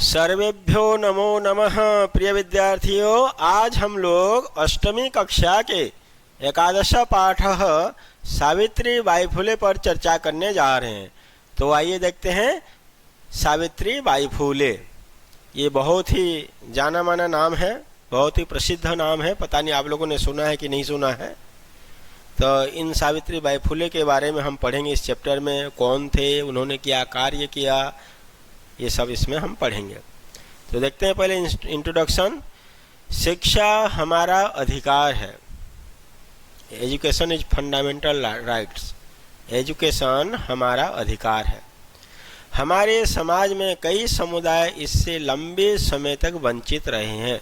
सर्वेभ्यो नमो नमः। प्रिय विद्यार्थियों, आज हम लोग अष्टमी कक्षा के एकादश पाठ सावित्री बाई फुले पर चर्चा करने जा रहे हैं। तो आइए देखते हैं सावित्री बाई फुले। ये बहुत ही जाना माना नाम है, बहुत ही प्रसिद्ध नाम है। पता नहीं आप लोगों ने सुना है कि नहीं सुना है। तो इन सावित्री बाई फुले के बारे में हम पढ़ेंगे इस चैप्टर में। कौन थे, उन्होंने क्या कार्य किया, ये सब इसमें हम पढ़ेंगे। तो देखते हैं पहले इंट्रोडक्शन। शिक्षा हमारा अधिकार है। Education is fundamental rights. Education हमारा अधिकार है। हमारे समाज में कई समुदाय इससे लंबे समय तक वंचित रहे हैं।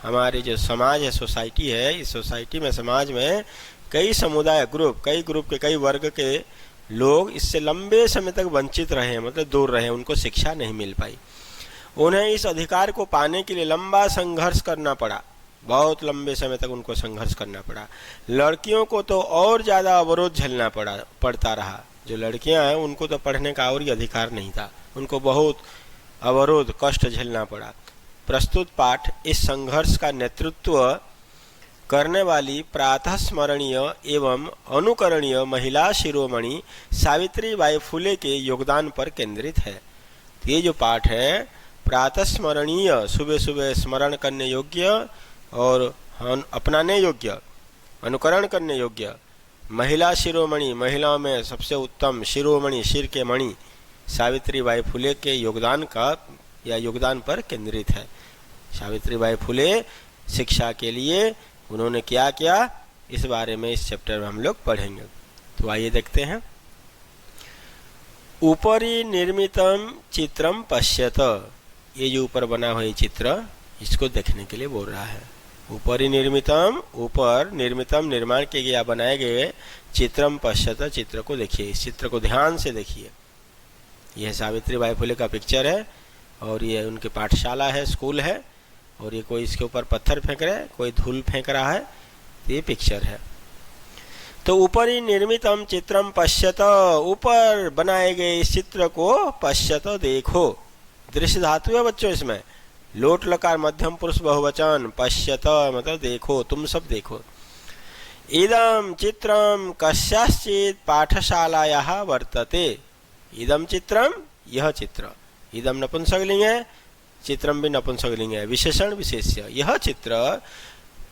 हमारे जो समाज है, सोसाइटी है, इस सोसाइटी में, समाज में कई समुदाय, कई ग्रुप के, कई वर्ग के लोग इससे लंबे समय तक वंचित रहे, मतलब दूर रहे, उनको शिक्षा नहीं मिल पाई। उन्हें इस अधिकार को पाने के लिए लंबा संघर्ष करना पड़ा, बहुत लंबे समय तक उनको संघर्ष करना पड़ा। लड़कियों को तो और ज़्यादा अवरोध झेलना पड़ता रहा। जो लड़कियां हैं उनको तो पढ़ने का और ही अधिकार नहीं था, उनको बहुत अवरोध, कष्ट झेलना पड़ा। प्रस्तुत पाठ इस संघर्ष का नेतृत्व करने वाली प्रातः स्मरणीय एवं अनुकरणीय महिला शिरोमणि सावित्री बाई फुले के योगदान पर केंद्रित है। ये जो पाठ है, प्रातः स्मरणीय, सुबह सुबह स्मरण करने योग्य और अपनाने योग्य, अनुकरण करने योग्य, महिला शिरोमणि, महिलाओं में सबसे उत्तम शिरोमणि, सिर के मणि, सावित्री बाई फुले के योगदान पर केंद्रित है। सावित्री बाई फुले शिक्षा के लिए उन्होंने क्या किया, इस बारे में इस चैप्टर में हम लोग पढ़ेंगे। तो आइए देखते हैं। ऊपरी निर्मितम चित्रम पश्यत। ये जो ऊपर बना हुआ चित्र, इसको देखने के लिए बोल रहा है। ऊपरी निर्मितम, ऊपर निर्मितम, निर्माण किए गया, बनाए गए, चित्रम पश्यत, चित्र को देखिए, इस चित्र को ध्यान से देखिए। यह सावित्री बाई फुले का पिक्चर है और ये उनकी पाठशाला है, स्कूल है, और ये कोई इसके ऊपर पत्थर फेंक रहा है, कोई धूल फेंक रहा है। तो ये पिक्चर है। तो ऊपरी निर्मितम चित्रम पश्यत, ऊपर बनाए गए इस चित्र को पश्यत, देखो। दृश्य धातु है बच्चों इसमें, लोट लकार मध्यम पुरुष बहुवचन, पश्यत मतलब देखो, तुम सब देखो। इदम चित्रम कस्याश्चित पाठशालायाः वर्तते। इदम चित्रम, यह चित्र, इदम नपुंसकलिंग है, चित्रम भी नपुंसकलिंग है, विशेषण विशेष्य। यह चित्र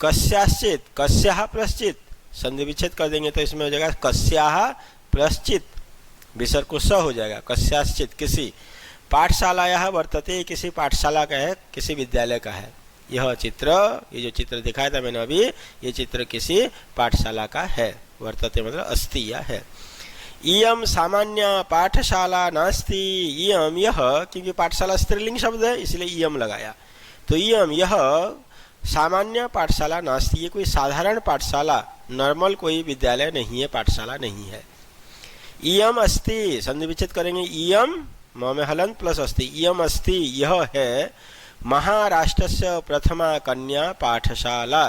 कस्याश्चित, कस्याः प्लश्चित, संधि विच्छेद कर देंगे तो इसमें हो जाएगा कस्याः प्लश्चित, विसर्ग को स हो जाएगा। कस्याश्चित, किसी पाठशालायाः वर्तते, किसी पाठशाला का है, किसी विद्यालय का है। यह चित्र, ये जो चित्र दिखाया था मैंने अभी, ये चित्र किसी पाठशाला का है। वर्तते मतलब अस्ति या है। इयम सामान्य पाठशाला नास्ति। इयम, यह, क्योंकि पाठशाला स्त्रीलिंग शब्द है इसलिए इयम लगाया। तो इयम, यह सामान्य पाठशाला नास्ति, ये कोई साधारण पाठशाला, नॉर्मल कोई विद्यालय नहीं है, पाठशाला नहीं है। इयम अस्ति, संधि विच्छेद करेंगे, इयम म में हलंत प्लस अस्ति, इयम अस्ति, यह है महाराष्ट्रस्य प्रथमा कन्या पाठशाला।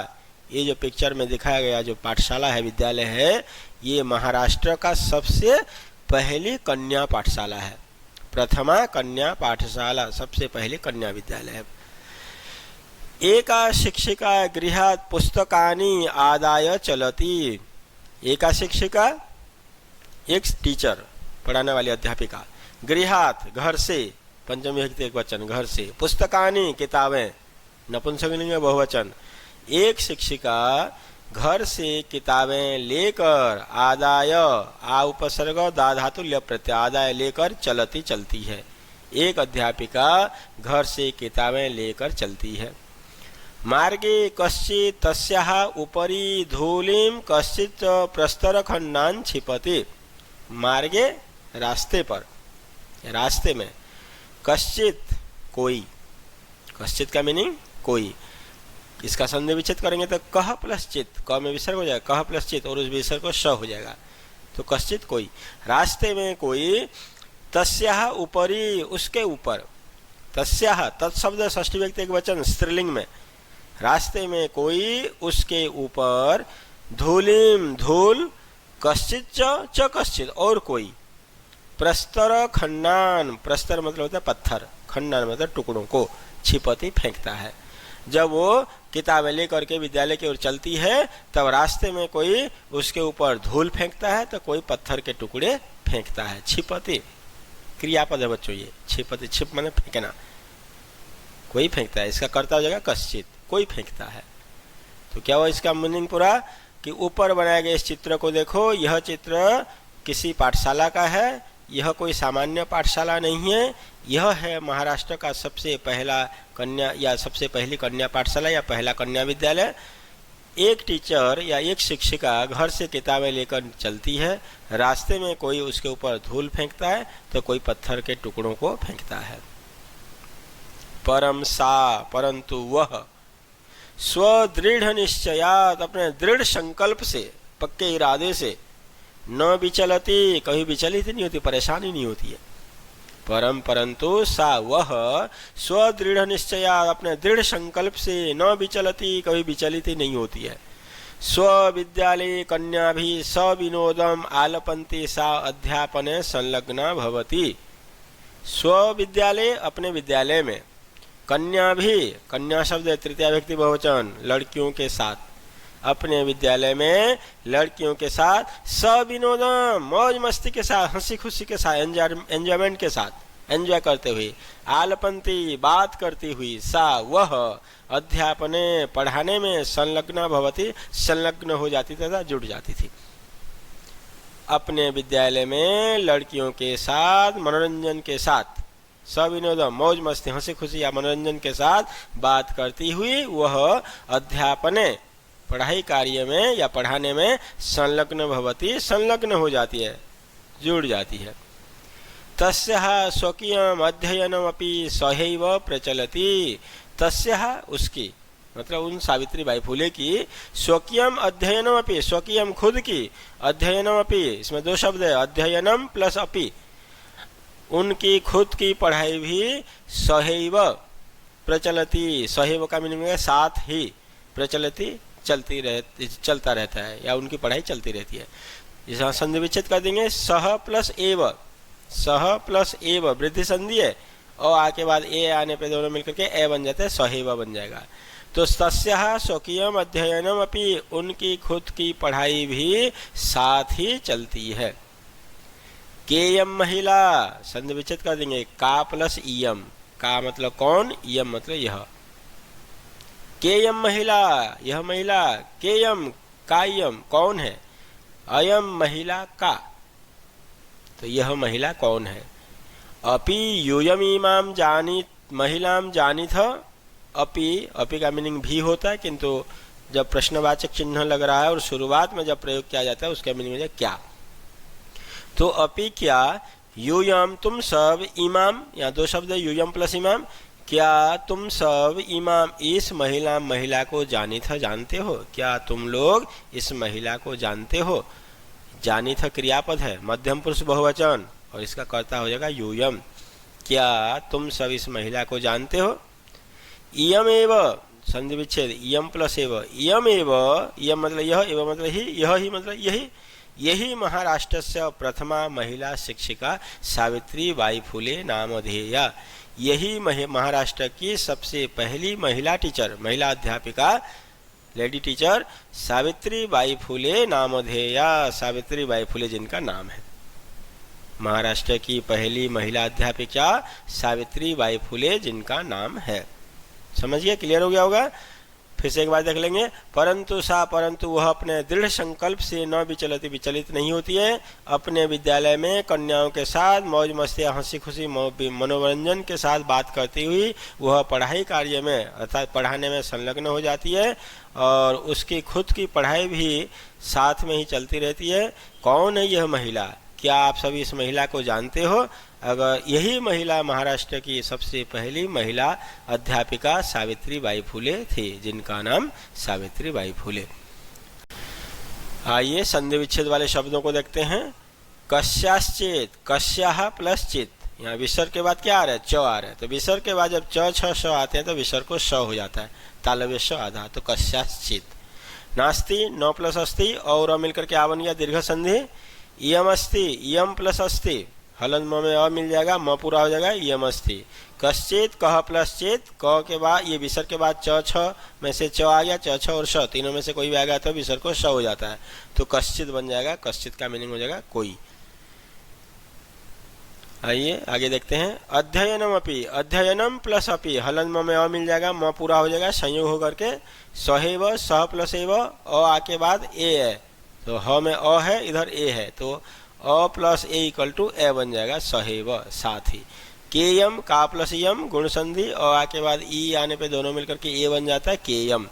ये जो पिक्चर में दिखाया गया जो पाठशाला है, विद्यालय है, ये महाराष्ट्र का सबसे पहली कन्या पाठशाला है। प्रथमा कन्या पाठशाला, सबसे पहली कन्या विद्यालय है। एका शिक्षिका गृहात् पुस्तकानि आदाय चलती। एका शिक्षिका, एक टीचर, पढ़ाने वाली अध्यापिका, गृहात्, घर से, पंचमी विभक्ति एक वचन, घर से, पुस्तकानि, किताबें, नपुंसकलिंग बहुवचन। एक शिक्षिका घर से किताबें लेकर, आदाय, आ उपसर्ग, दा धातु, ल्य प्रत्यय, आदाय लेकर, चलती, चलती है। एक अध्यापिका घर से किताबें लेकर चलती है। मार्गे कश्चित् तस्याः उपरि धूलिं कश्चित् प्रस्तरखण्डान् क्षिपति। मार्गे, रास्ते पर, रास्ते में, कश्चित्, कोई, कश्चित् का मीनिंग कोई। इसका संधि विच्छेद करेंगे तो कह प्लस चित, क में विसर्ग हो जाएगा, कह प्लस चित, और उस विसर्ग को श हो जाएगा। तो कश्चित, कोई, रास्ते में कोई, तस्याः ऊपरी, उसके ऊपर, तस्याः, तत्शब्द षष्ठी व्यक्ति एक वचन, स्त्रीलिंग में, रास्ते में कोई, उसके ऊपर, धूलिम, धूल, कश्चित च कश्चित, और कोई, प्रस्तर खंडान, प्रस्तर मतलब होता है पत्थर, खंडन मतलब टुकड़ों को, क्षिपति फेंकता है। जब वो किताबें लेकर के विद्यालय की ओर चलती है तब रास्ते में कोई उसके ऊपर धूल फेंकता है तो कोई पत्थर के टुकड़े फेंकता है। क्षिपति क्रियापद है बच्चों, ये क्षिपति, क्षिप माने फेंकना, कोई फेंकता है। इसका कर्ता हो जाएगा कश्चित, कोई फेंकता है। तो क्या हुआ इसका मीनिंग पूरा कि ऊपर बनाए गए इस चित्र को देखो, यह चित्र किसी पाठशाला का है, यह कोई सामान्य पाठशाला नहीं है, यह है महाराष्ट्र का सबसे पहला कन्या या सबसे पहली कन्या पाठशाला या पहला कन्या विद्यालय। एक टीचर या एक शिक्षिका घर से किताबें लेकर चलती है, रास्ते में कोई उसके ऊपर धूल फेंकता है तो कोई पत्थर के टुकड़ों को फेंकता है। परम सा, परंतु वह, स्वदृढ़ निश्चयात, अपने दृढ़ संकल्प से, पक्के इरादे से, न विचलती, कभी विचलित नहीं होती, परेशानी नहीं होती है। परम परंतु सा वह स्वदृढ़ निश्चयात, अपने दृढ़ संकल्प से, न विचलती, कभी विचलित नहीं होती है। स्वविद्यालय कन्या भी सविनोदम आलपंती सा अध्यापने संलग्ना भवती। स्वविद्यालय अपने विद्यालय में, कन्या भी, कन्या शब्द तृतीया व्यक्ति बहुवचन, लड़कियों के साथ, अपने विद्यालय में लड़कियों के साथ, सविनोदम मौज मस्ती के साथ, हंसी खुशी के साथ, एंजॉयमेंट के साथ, एंजॉय करते हुए, आलपंती बात करती हुई, सा वह अध्यापने पढ़ाने में, संलग्ना भवती संलग्न हो जाती तथा जुड़ जाती थी। अपने विद्यालय में लड़कियों के साथ मनोरंजन के साथ, सविनोदम मौज मस्ती हंसी खुशी या मनोरंजन के साथ बात करती हुई वह अध्यापने पढ़ाई कार्य में या पढ़ाने में संलग्न भवती संलग्न हो जाती है, जुड़ जाती है। तस्याः स्वकीयम अध्ययनम अपि सहैव प्रचलति। तस्याः उसकी मतलब उन सावित्री बाई फुले की, स्वकीयम अध्ययनम अपि, स्वकीयम खुद की, अध्ययनम अपि, इसमें दो शब्द है, अध्ययनम प्लस अपि, उनकी खुद की पढ़ाई भी सहैव प्रचलति, सहैव का मीनिंग है साथ ही, प्रचलति चलता रहता है या उनकी पढ़ाई चलती रहती है। जैसे संधि विच्छेद कर देंगे, सह प्लस एव, सह प्लस एव वृद्धि संधि है और आके बाद ए आने पे दोनों मिलकर के ए बन जाते हैं, सहैव बन जाएगा। तो तस्याः स्वकीयम अध्ययनम अपि, उनकी खुद की पढ़ाई भी साथ ही चलती है। केयम महिला, संधि विच्छेद कर देंगे, का प्लस इयम, का मतलब कौन, इयम मतलब यह। केयम महिला, यह महिला, केयम कायम कौन है, अयम महिला का, तो यह महिला कौन है। अपि यूयम इमाम जानी, महिलाम जानीथ, अपि, अपि का मीनिंग भी होता है किंतु जब प्रश्नवाचक चिन्ह लग रहा है और शुरुआत में जब प्रयोग किया जाता है उसका मीनिंग है क्या। तो अपि क्या, यूयम तुम सब, इमाम या दो शब्द है यूयम प्लस इमाम, क्या तुम सब, इमाम इस महिला को जानी था, जानते हो, क्या तुम लोग इस महिला को जानते हो। जानी था क्रियापद है, मध्यम पुरुष बहुवचन और इसका कर्ता हो जाएगा यूयम। क्या तुम सब इस महिला को जानते हो। इयम एव, संधि विच्छेद, इयम प्लस एव, इयम एव, इयम मतलब यह, एव मतलब ही, यह ही मतलब यही, यही महाराष्ट्र से प्रथमा महिला शिक्षिका सावित्री बाई फुले नामधेया, यही महाराष्ट्र की सबसे पहली महिला टीचर, महिला अध्यापिका, लेडी टीचर सावित्री बाई फुले नामधेया, सावित्री बाई फुले जिनका नाम है। महाराष्ट्र की पहली महिला अध्यापिका सावित्री बाई फुले जिनका नाम है। समझिए, क्लियर हो गया होगा। फिर से एक बार देख लेंगे। परंतु सा, परंतु वह अपने दृढ़ संकल्प से न विचलती, विचलित नहीं होती है। अपने विद्यालय में कन्याओं के साथ मौज मस्ती हंसी खुशी मनोरंजन के साथ बात करती हुई वह पढ़ाई कार्य में अर्थात पढ़ाने में संलग्न हो जाती है और उसकी खुद की पढ़ाई भी साथ में ही चलती रहती है। कौन है यह महिला, क्या आप सभी इस महिला को जानते हो। अगर यही महिला महाराष्ट्र की सबसे पहली महिला अध्यापिका सावित्री बाई फुले थी जिनका नाम सावित्री बाई फुले। आइए संधि विच्छेद वाले शब्दों को देखते हैं। कस्याश्चेत, कस्याः प्लस चित, यहाँ विसर्ग के बाद क्या आ रहा है, च आ रहा है। तो विसर्ग के बाद जब च छ श आते हैं तो विसर्ग को श हो जाता है, तालव्य श आधा। तो कस्याश्चित। नास्ति, न प्लस अस्ति और मिलकर के आ बन गया दीर्घ संधि। इयम अस्ति, इयम प्लस अस्ति, हलन म में अ मिल जाएगा, म पूरा हो जाएगा, यमस्ति। कश्चित, कह प्लस चित, क के बाद ये विसर्ग के बाद च छ में से च आ गया, च छ और श तीनों में से कोई भी आ गया तो विसर्ग को श हो जाता है, तो कश्चित बन जाएगा। कश्चित का मीनिंग हो जाएगा कोई। आइए आगे देखते हैं। अध्ययनम अपि, अध्ययनम प्लस अपि, हलन म में अ मिल जाएगा, म पूरा हो जाएगा, संयोग होकर के सहेव, सह प्लस एव, अ आके बाद ए है, तो ह में अ है, इधर ए है, तो अ प्लस ए इक्वल टू ए बन जाएगा, सहेव साथ ही। केयम, का प्लस यम, गुण संधि, अ आके बाद ई आने पे दोनों मिलकर के ए बन जाता है, केयम।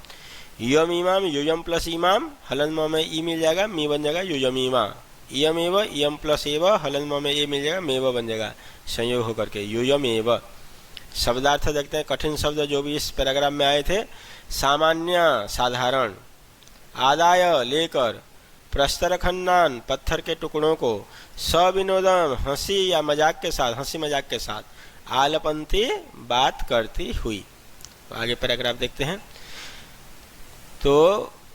यम इमाम, युयम प्लस इमाम, हलन म में ई मिल जाएगा, मी बन जाएगा युयमीमा। यम एव, यम प्लस एव, हलन म में ए मिल जाएगा, मेव बन जाएगा, संयोग होकर के युयम एव। शब्दार्थ देखते हैं। कठिन शब्द जो भी इस पैराग्राफ में आए थे, सामान्य साधारण, आदाय लेकर, प्रस्तर खन्नान पत्थर के टुकड़ों को, सविनोदम हंसी या मजाक के साथ, हंसी मजाक के साथ, आलपंती बात करती हुई। आगे पैराग्राफ देखते हैं। तो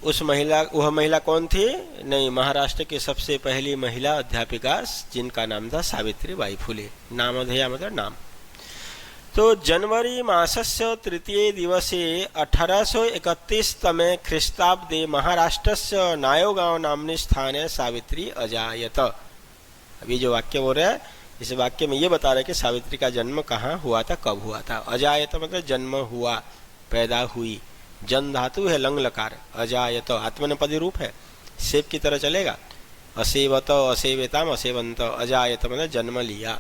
उस महिला, वह महिला कौन थी? नहीं, महाराष्ट्र की सबसे पहली महिला अध्यापिका जिनका नाम था सावित्री बाई फुले। नामधेया मतलब नाम। तो जनवरी मासस्य तृतीय दिवसे 1831 तमे ख्रीष्टाब्दे महाराष्ट्रस्य नायोगांव नामने स्थाने सावित्री अजायत। अभी जो वाक्य बोल रहे हैं, इस वाक्य में ये बता रहे कि सावित्री का जन्म कहाँ हुआ था, कब हुआ था। अजायत मतलब जन्म हुआ, पैदा हुई। जन धातु है, लंग लकार, अजायत आत्मनेपदी रूप है, सेव की तरह चलेगा। असेवत, असेवेताम, असेवंत, अजायत मतलब जन्म लिया।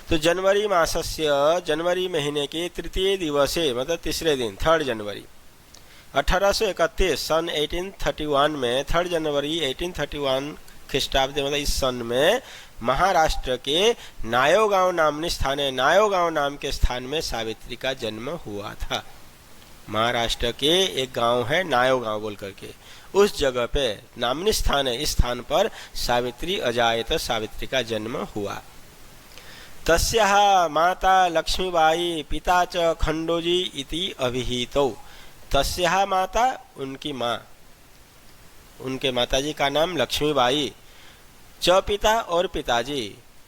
तो जनवरी मासस्य, जनवरी महीने के तृतीय दिवसे मतलब तीसरे दिन, 3 जनवरी 1831 सन 1831 में, 3 जनवरी 1831 ख्रीष्टाब्द मतलब इस सन में महाराष्ट्र के नायोगांव नामनी स्थान, नायोगांव नाम के स्थान में सावित्री का जन्म हुआ था। महाराष्ट्र के एक गांव है नायोगांव बोल करके, उस जगह पे नामनी स्थान है, इस स्थान पर सावित्री अजायत, सावित्री का जन्म हुआ। तस्याः माता लक्ष्मीबाई, पिता च खंडोजी इति अभिहितौ। तस्याः माता उनकी माँ, उनके माताजी का नाम लक्ष्मीबाई, च पिता और पिताजी,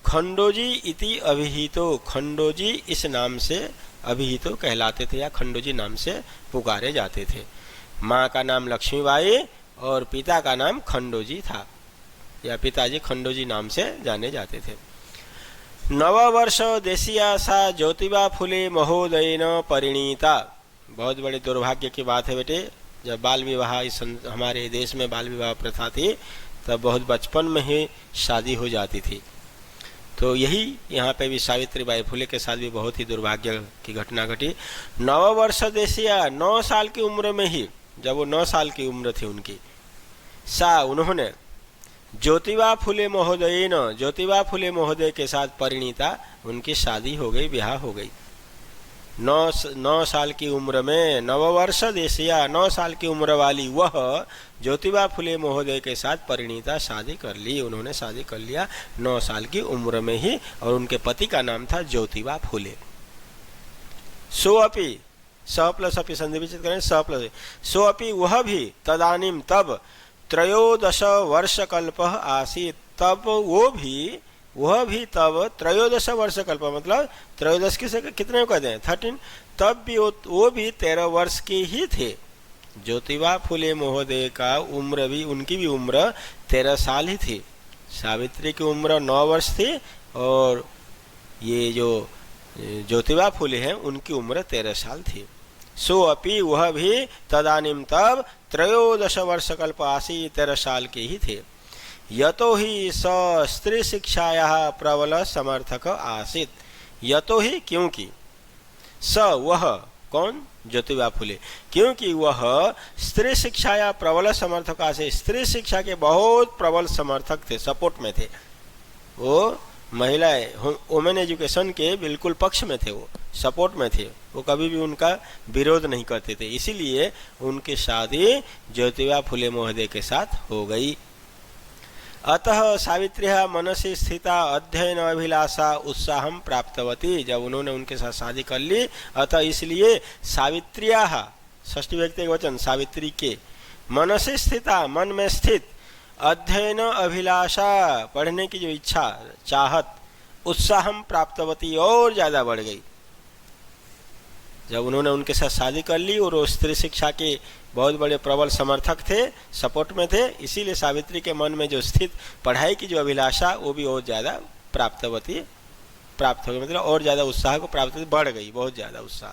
खंडोजी इति अभिहितो, खंडोजी इस नाम से अभिहितो कहलाते थे या खंडोजी नाम से पुकारे जाते थे। माँ का नाम लक्ष्मीबाई और पिता का नाम खंडोजी था, या पिताजी खंडोजी नाम से जाने जाते थे। नववर्ष देशिया सा ज्योतिबा फुले महोदयेन परिणीता। बहुत बड़े दुर्भाग्य की बात है बेटे, जब बाल विवाह इस हमारे देश में बाल विवाह प्रथा थी, तब बहुत बचपन में ही शादी हो जाती थी। तो यही यहाँ पे भी सावित्री बाई फुले के साथ भी बहुत ही दुर्भाग्य की घटना घटी। नववर्ष देशिया, 9 साल की उम्र में ही, जब वो 9 साल की उम्र थी उनकी, सा उन्होंने ज्योतिबा फुले महोदयेन, ज्योतिबा फुले महोदय के साथ परिणीता, उनकी शादी हो गई, ब्याह हो गई। 9 साल की उम्र में, नववर्ष देशिया, 9 साल की उम्र वाली वह ज्योतिबा फुले महोदय के साथ परिणीता, शादी कर ली, उन्होंने शादी कर लिया 9 साल की उम्र में ही, और उनके पति का नाम था ज्योतिबा फुले। सो अपि, स प्लस अपि संधि विचित करें, स प्लस सो अपि, वह भी तदानीम तब 13 वर्ष कल्प आसीत, तब वह भी तब 13 वर्ष कल्प मतलब 13 कितने को कहते हैं 13, तब भी वो भी 13 वर्ष के ही थे। ज्योतिबा फुले महोदय का उम्र भी, उनकी भी उम्र 13 साल ही थी। सावित्री की उम्र 9 वर्ष थी और ये जो ज्योतिबा फुले हैं उनकी उम्र 13 साल थी। सो अपि, वह भी तदानीम तब 13 वर्ष कल्प आसी, 13 साल के ही थे। यतो ही स स्त्री शिक्षायाः प्रबल समर्थक आसीत, यतो ही क्योंकि, स वह, कौन? ज्योतिबा फुले, क्योंकि वह स्त्री शिक्षा या प्रबल समर्थक आसीत, स्त्री शिक्षा के बहुत प्रबल समर्थक थे, सपोर्ट में थे। वो महिलाएं वुमेन एजुकेशन के बिल्कुल पक्ष में थे, वो सपोर्ट में थे, वो कभी भी उनका विरोध नहीं करते थे, इसीलिए उनकी शादी ज्योतिबा फुले महोदय के साथ हो गई। अतः सावित्र्याः मनसि स्थिता अध्ययन अभिलाषा उत्साहम प्राप्तवती, जब उन्होंने उनके साथ शादी कर ली, अतः इसलिए सावित्र्याः, षष्ठी व्यक्ति वचन, सावित्री के, मनसि स्थिता, मन में स्थित, अध्ययन अभिलाषा, पढ़ने की जो इच्छा, चाहत, उत्साहम प्राप्तवती, और ज़्यादा बढ़ गई। जब उन्होंने उनके साथ शादी कर ली और वो स्त्री शिक्षा के बहुत बड़े प्रबल समर्थक थे, सपोर्ट में थे, इसीलिए सावित्री के मन में जो स्थित पढ़ाई की जो अभिलाषा वो भी और ज़्यादा प्राप्त हो गई, मतलब और ज़्यादा उत्साह को प्राप्त बढ़ गई, बहुत ज़्यादा उत्साह।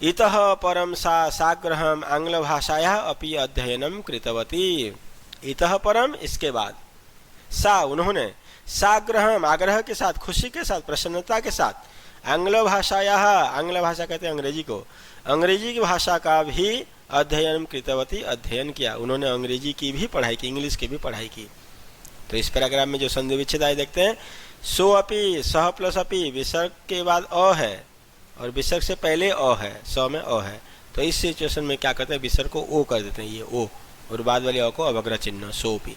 इतः परम सा साग्रहम आंग्ल भाषायाः अपि अध्ययनम कृतवती। इतः परम, इसके बाद, सा उन्होंने, साग्रहम आग्रह के साथ, खुशी के साथ, प्रसन्नता के साथ, आंग्ल भाषायाः, आंग्ल भाषा कहते हैं अंग्रेजी को, अंग्रेजी की भाषा का भी अध्ययन कृतवती, अध्ययन किया। उन्होंने अंग्रेजी की भी पढ़ाई की, इंग्लिश की भी पढ़ाई की। तो इस पैराग्राफ में जो संधि विच्छेद आए देखते हैं, सो अपि, सह प्लस अपि, विसर्ग के बाद अ है और विसर्ग से पहले अ है, स में अ है, तो इस सिचुएशन में क्या करते हैं, विसर्ग को ओ कर देते हैं, ये ओ, और बाद वाले अ को अवग्रह चिन्ह, सोपि।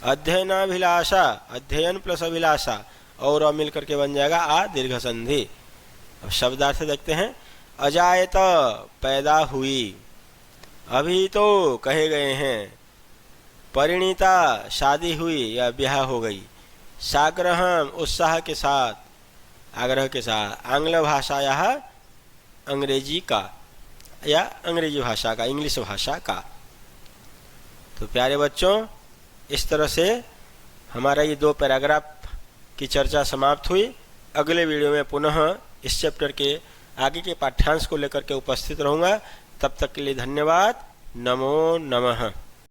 अध्ययनाभिलाषा, अध्ययन प्लस अभिलाषा, और अ मिल करके बन जाएगा आ दीर्घ संधि। अब शब्दार्थ देखते हैं, अजायत पैदा हुई, अभी तो कहे गए हैं, परिणीता शादी हुई या ब्याह हो गई, साग्रहम उत्साह के साथ, आग्रह के साथ, आंग्ल भाषाया अंग्रेजी का या अंग्रेजी भाषा का, इंग्लिश भाषा का। तो प्यारे बच्चों, इस तरह से हमारा ये 2 पैराग्राफ की चर्चा समाप्त हुई। अगले वीडियो में पुनः इस चैप्टर के आगे के पाठ्यांश को लेकर के उपस्थित रहूँगा। तब तक के लिए धन्यवाद। नमो नमः।